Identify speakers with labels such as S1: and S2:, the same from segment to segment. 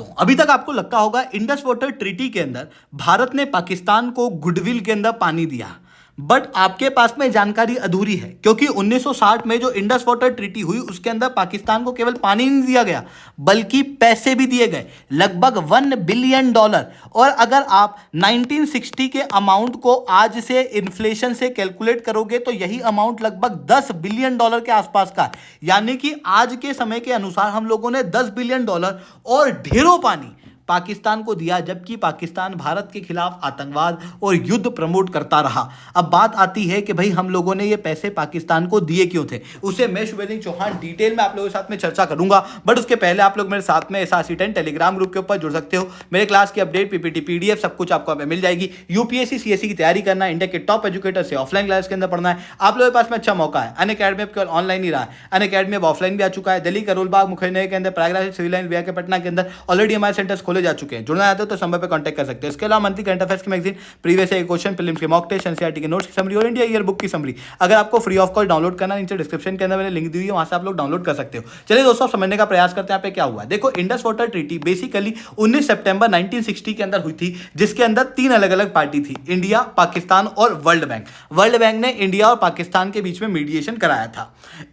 S1: दोस्तों, अभी तक आपको लगता होगा इंडस वाटर ट्रीटी के अंदर भारत ने पाकिस्तान को गुडविल के अंदर पानी दिया। बट आपके पास में जानकारी अधूरी है, क्योंकि 1960 में जो इंडस वाटर ट्रीटी हुई उसके अंदर पाकिस्तान को केवल पानी नहीं दिया गया बल्कि पैसे भी दिए गए, लगभग $1 बिलियन। और अगर आप 1960 के अमाउंट को आज से इन्फ्लेशन से कैलकुलेट करोगे तो यही अमाउंट लगभग $10 बिलियन के आसपास का है। यानी कि आज के समय के अनुसार हम लोगों ने $10 बिलियन और ढेरों पानी पाकिस्तान को दिया, जबकि पाकिस्तान भारत के खिलाफ आतंकवाद और युद्ध प्रमोट करता रहा। अब बात आती है कि भाई हम लोगों ने ये पैसे पाकिस्तान को दिए क्यों थे, उसे मैं शुभेंदु चौहान डिटेल में आप लोगों के साथ में चर्चा करूंगा। बट उसके पहले आप लोग मेरे साथ में SRC10 टेलीग्राम ग्रुप के ऊपर जुड़ सकते हो। मेरे क्लास की अपडेट, PPT, PDF सब कुछ आपको मिल जाएगी। UPSC CSE की तैयारी करना है, इंडिया के टॉप एजुकेटर से ऑफलाइन क्लास के अंदर पढ़ना है, आप लोगों के पास में अच्छा मौका है। अनअकैडमी केवल ऑनलाइन ही रहा है, अनअकैडमी अब ऑफलाइन भी आ चुका है। दिल्ली, करोलबाग, मुखर्जी के अंदर, प्रयागराज, सिविल लाइन, के पटना के अंदर ऑलरेडी हमारे सेंटर्स खोले जा चुके हैं। जुड़ना तो संभव पे कांटेक्ट कर सकते हैं। इसके अलावा मंथली करंट अफेयर्स की magazine, previous year question, prelims के मॉक टेस्ट, एनसीईआरटी के नोट्स की समरी और इंडिया ईयर बुक की समरी अगर आपको फ्री ऑफ कॉस्ट डाउनलोड करना है, नीचे डिस्क्रिप्शन के अंदर मैंने लिंक दी हुई है, वहां से आप लोग डाउनलोड कर सकते हो। चलिए दोस्तों, समझने का प्रयास करते हैं यहाँ पे क्या हुआ। देखो, इंडस वाटर ट्रीटी बेसिकली 19 सितंबर 1960 के अंदर हुई थी, जिसके अंदर 3 अलग अलग पार्टी थी, इंडिया, पाकिस्तान और वर्ल्ड बैंक। वर्ल्ड बैंक ने इंडिया और पाकिस्तान के बीच में मीडिएशन कराया था।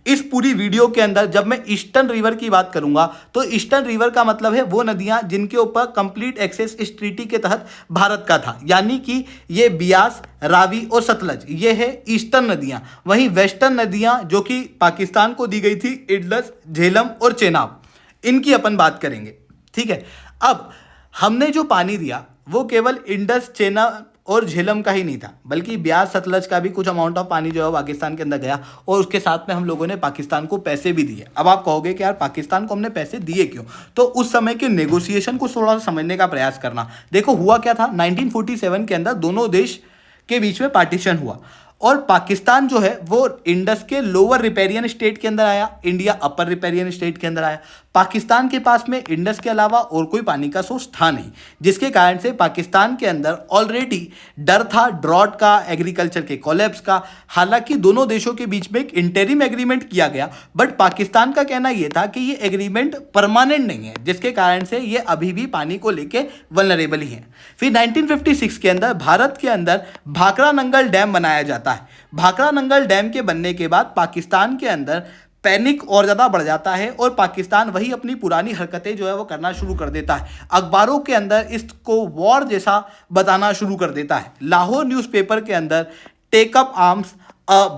S1: इस पूरी वीडियो के अंदर जब मैं ईस्टर्न रिवर की बात करूंगा तो ईस्टर्न रिवर का मतलब है वो नदियां जिनके ऊपर कंप्लीट एक्सेस इस ट्रीटी के तहत भारत का था, यानी कि ये बियास, रावी और सतलज, ये है ईस्टर्न नदियां। वहीं वेस्टर्न नदियां जो कि पाकिस्तान को दी गई थी, इंडस, झेलम और चेनाब, इनकी अपन बात करेंगे। ठीक है, अब हमने जो पानी दिया वो केवल इंडस, चेनाब और झेलम का ही नहीं था, बल्कि ब्यास, सतलज का भी कुछ अमाउंट ऑफ पानी जो है पाकिस्तान के अंदर गया और उसके साथ में हम लोगों ने पाकिस्तान को पैसे भी दिए। अब आप कहोगे कि यार पाकिस्तान को हमने पैसे दिए क्यों, तो उस समय के नेगोशिएशन को थोड़ा सा समझने का प्रयास करना। देखो हुआ क्या था, 1947 के अंदर दोनों देश के बीच में पार्टीशन हुआ और पाकिस्तान जो है वो इंडस के लोअर रिपेरियन स्टेट के अंदर आया, इंडिया अपर रिपेरियन स्टेट के अंदर आया। पाकिस्तान के पास में इंडस के अलावा और कोई पानी का सोर्स था नहीं, जिसके कारण से पाकिस्तान के अंदर ऑलरेडी डर था ड्रॉट का, एग्रीकल्चर के कोलैप्स का। हालांकि दोनों देशों के बीच में एक इंटरिम एग्रीमेंट किया गया, बट पाकिस्तान का कहना यह था कि ये एग्रीमेंट परमानेंट नहीं है, जिसके कारण से ये अभी भी पानी को लेके वल्नरेबल ही है। फिर 1956 के अंदर भारत के अंदर भाखड़ा नंगल डैम बनाया जाता है। भाखड़ा नंगल डैम के बनने के बाद पाकिस्तान के अंदर पैनिक और ज़्यादा बढ़ जाता है और पाकिस्तान वही अपनी पुरानी हरकतें जो है वो करना शुरू कर देता है। अखबारों के अंदर इसको वॉर जैसा बताना शुरू कर देता है। लाहौर न्यूज़पेपर के अंदर take up arms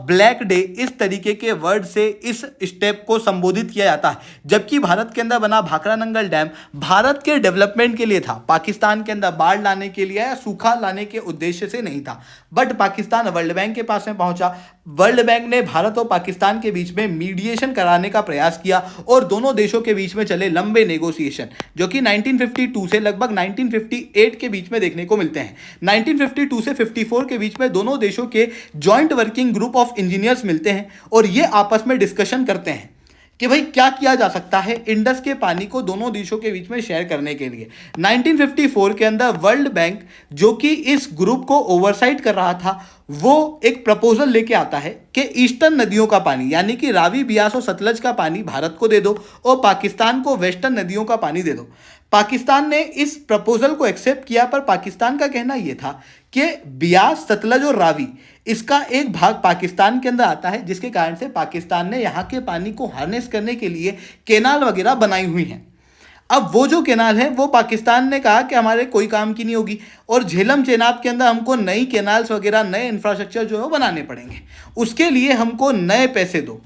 S1: black day, इस तरीके के वर्ड से इस स्टेप को संबोधित किया जाता है। जबकि भारत के अंदर बना भाखड़ा नंगल डैम भारत के डेवलपमेंट के लिए था, पाकिस्तान के अंदर बाढ़ लाने के लिए या सूखा लाने के उद्देश्य से नहीं था। बट पाकिस्तान वर्ल्ड बैंक के पास में पहुंचा, वर्ल्ड बैंक ने भारत और पाकिस्तान के बीच में मीडिएशन कराने का प्रयास किया और दोनों देशों के बीच में चले लंबे नेगोशिएशन, जो कि 1952 से लगभग 1958 के बीच में देखने को मिलते हैं। 1952 से 54 के बीच में दोनों देशों के joint working group of engineers मिलते हैं और ये आपस में डिस्कशन करते हैं कि भाई क्या किया जा सकता है इंडस के पानी को दोनों देशों के बीच में शेयर करने के लिए। 1954 के अंदर वर्ल्ड बैंक, जो कि इस ग्रुप को ओवरसाइट कर रहा था, वो एक प्रपोजल लेके आता है कि ईस्टर्न नदियों का पानी यानी कि रावी, बियास और सतलज का पानी भारत को दे दो और पाकिस्तान को वेस्टर्न नदियों का पानी दे दो। पाकिस्तान ने इस प्रपोजल को एक्सेप्ट किया, पर पाकिस्तान का कहना यह था कि बियास, सतलज और रावी, इसका एक भाग पाकिस्तान के अंदर आता है, जिसके कारण से पाकिस्तान ने यहाँ के पानी को हार्नेस करने के लिए केनाल वगैरह बनाई हुई हैं। अब वो जो केनाल है वो पाकिस्तान ने कहा कि हमारे कोई काम की नहीं होगी और झेलम चेनाब के अंदर हमको नई केनाल्स वगैरह, नए इंफ्रास्ट्रक्चर जो है वो बनाने पड़ेंगे, उसके लिए हमको नए पैसे दो।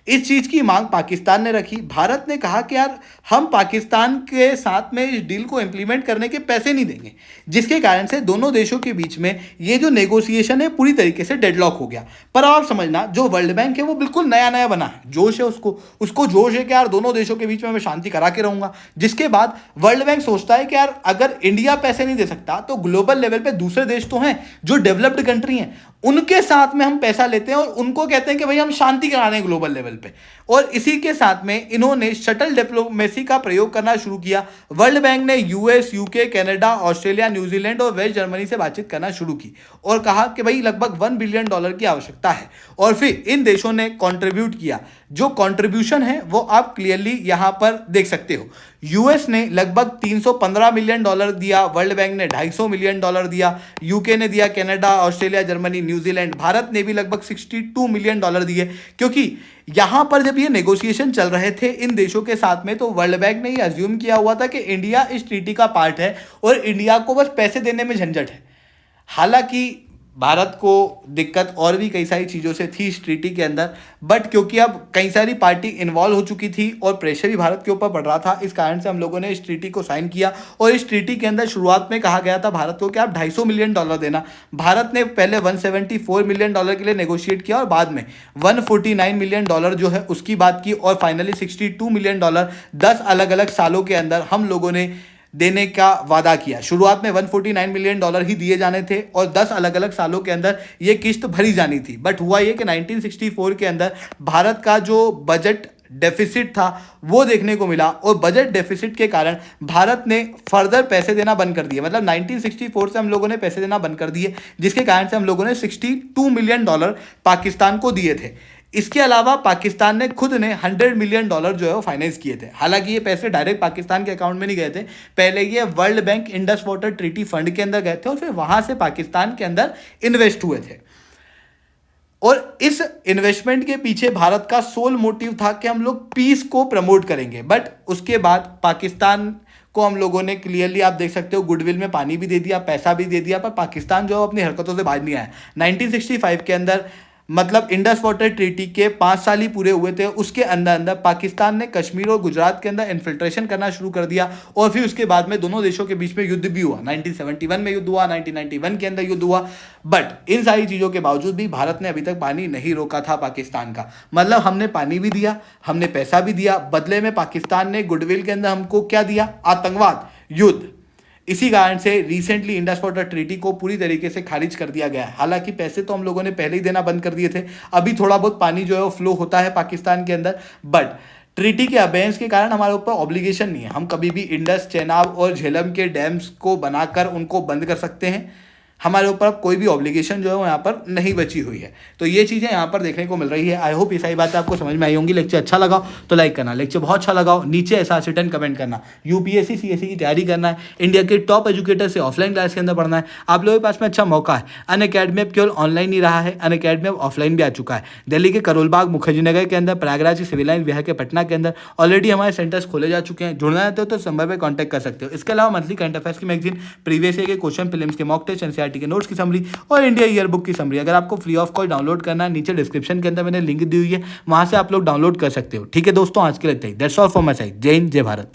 S1: इस चीज़ की मांग पाकिस्तान ने रखी। भारत ने कहा कि यार हम पाकिस्तान के साथ में इस डील को इम्प्लीमेंट करने के पैसे नहीं देंगे, जिसके कारण से दोनों देशों के बीच में ये जो नेगोशिएशन है पूरी तरीके से डेडलॉक हो गया। पर आप समझना, जो वर्ल्ड बैंक है वो बिल्कुल नया नया बना है, जोश है उसको जोश है कि यार दोनों देशों के बीच में मैं शांति करा के रहूँगा। जिसके बाद वर्ल्ड बैंक सोचता है कि यार अगर इंडिया पैसे नहीं दे सकता तो ग्लोबल लेवल पर दूसरे देश तो हैं जो डेवलप्ड कंट्री हैं, उनके साथ में हम पैसा लेते हैं और उनको कहते हैं कि भाई हम शांति करा रहे हैं ग्लोबल लेवल पे। और इसी के साथ में इन्होंने शटल डिप्लोमेसी का प्रयोग करना शुरू किया। वर्ल्ड बैंक ने US, UK, Canada, Australia, New Zealand और वेस्ट जर्मनी से बातचीत करना शुरू की और कहा कि भाई लगभग $1 बिलियन की आवश्यकता है। और फिर इन देशों ने कंट्रीब्यूट किया। जो कंट्रीब्यूशन है वो आप क्लियरली यहां पर देख सकते हो। यूएस ने लगभग 315 मिलियन डॉलर दिया, वर्ल्ड बैंक ने 250 मिलियन डॉलर दिया, यूके ने दिया, Canada, Australia, Germany, New Zealand, Bharat ने भी लगभग 62 मिलियन डॉलर दिए। क्योंकि यहां पर जब ये नेगोशिएशन चल रहे थे इन देशों के साथ में, तो वर्ल्ड बैंक ने ये अज्यूम किया हुआ था कि इंडिया इस ट्रीटी का पार्ट है और इंडिया को बस पैसे देने में झंझट है। हालांकि भारत को दिक्कत और भी कई सारी चीज़ों से थी इस ट्रीटी के अंदर, बट क्योंकि अब कई सारी पार्टी इन्वॉल्व हो चुकी थी और प्रेशर भी भारत के ऊपर पड़ रहा था, इस कारण से हम लोगों ने इस ट्रीटी को साइन किया। और इस ट्रीटी के अंदर शुरुआत में कहा गया था भारत को कि आप 250 मिलियन डॉलर देना। भारत ने पहले 174 मिलियन डॉलर के लिए नेगोशिएट किया और बाद में 149 मिलियन डॉलर जो है उसकी बात की, और फाइनली 62 मिलियन डॉलर 10 अलग अलग सालों के अंदर हम लोगों ने देने का वादा किया। शुरुआत में 149 मिलियन डॉलर ही दिए जाने थे और 10 अलग अलग सालों के अंदर ये किस्त भरी जानी थी। बट हुआ ये कि 1964 के अंदर भारत का जो बजट डेफिसिट था वो देखने को मिला, और बजट डेफिसिट के कारण भारत ने फर्दर पैसे देना बंद कर दिए। मतलब 1964 से हम लोगों ने पैसे देना बंद कर दिए, जिसके कारण से हम लोगों ने 62 मिलियन डॉलर पाकिस्तान को दिए थे। इसके अलावा पाकिस्तान ने खुद ने 100 मिलियन डॉलर जो है वो फाइनेंस किए थे। हालांकि ये पैसे डायरेक्ट पाकिस्तान के अकाउंट में नहीं गए थे, पहले ये world bank Indus water treaty fund के अंदर गए थे और फिर वहां से पाकिस्तान के अंदर इन्वेस्ट हुए थे। और इस इन्वेस्टमेंट के पीछे भारत का सोल मोटिव था कि हम लोग पीस को प्रमोट करेंगे। बट उसके बाद पाकिस्तान को हम लोगों ने क्लियरली आप देख सकते हो गुडविल में पानी भी दे दिया, पैसा भी दे दिया, पर पाकिस्तान जो अपनी हरकतों से बाहर नहीं आया। 1965 के अंदर मतलब इंडस वाटर ट्रीटी के 5 साल ही पूरे हुए थे, उसके अंदर अंदर पाकिस्तान ने कश्मीर और गुजरात के अंदर इन्फिल्ट्रेशन करना शुरू कर दिया। और फिर उसके बाद में दोनों देशों के बीच में युद्ध भी हुआ। 1971 में युद्ध हुआ, 1991 के अंदर युद्ध हुआ। बट इन सारी चीज़ों के बावजूद भी भारत ने अभी तक पानी नहीं रोका था पाकिस्तान का। मतलब हमने पानी भी दिया, हमने पैसा भी दिया, बदले में पाकिस्तान ने गुडविल के अंदर हमको क्या दिया? आतंकवाद, युद्ध। इसी कारण से रिसेंटली इंडस वाटर ट्रीटी को पूरी तरीके से खारिज कर दिया गया है। हालांकि पैसे तो हम लोगों ने पहले ही देना बंद कर दिए थे, अभी थोड़ा बहुत पानी जो है वो फ्लो होता है पाकिस्तान के अंदर, बट ट्रीटी के अबेंस के कारण हमारे ऊपर ऑब्लिगेशन नहीं है। हम कभी भी इंडस, चेनाब और झेलम के डैम्स को बनाकर उनको बंद कर सकते हैं। हमारे ऊपर अब कोई भी ऑब्लिगेशन जो है वो यहाँ पर नहीं बची हुई है। तो ये चीज़ें यहाँ पर देखने को मिल रही है। आई होप ये सारी बातें आपको समझ में आई होंगी। लेक्चर अच्छा लगा तो लाइक करना, लेक्चर बहुत अच्छा लगा नीचे ऐसा रिटर्न कमेंट करना। यूपीएससी सीएससी की तैयारी करना है, इंडिया के टॉप एजुकेटर से ऑफलाइन क्लास के अंदर पढ़ना है, आप लोगों के पास में अच्छा मौका है। अनअकैडमी अब केवल ऑनलाइन ही रहा है, अनअकैडमी अब ऑफलाइन भी आ चुका है। दिल्ली के करोलबाग मुखर्जी नगर के अंदर, प्रयागराज के सिविल लाइन, बिहार के पटना के अंदर ऑलरेडी हमारे सेंटर्स खोले जा चुके हैं। जुड़ना चाहते हो तो नंबर पर कॉन्टैक्ट कर सकते हो। इसके अलावा मंथली करंट अफेयर्स की मैगजीन, प्रीवियस ईयर के क्वेश्चन, फिल्म्स के मॉक टेस्ट, एनसीईआरटी के नोट्स की समरी और इंडिया ईयर बुक की समरी अगर आपको फ्री ऑफ कॉस्ट डाउनलोड करना है, नीचे डिस्क्रिप्शन के अंदर मैंने लिंक दी हुई है, वहां से आप लोग डाउनलोड कर सकते हो। ठीक है दोस्तों, आज के लिए इतना ही। That's all for my side. जय हिंद, जय भारत।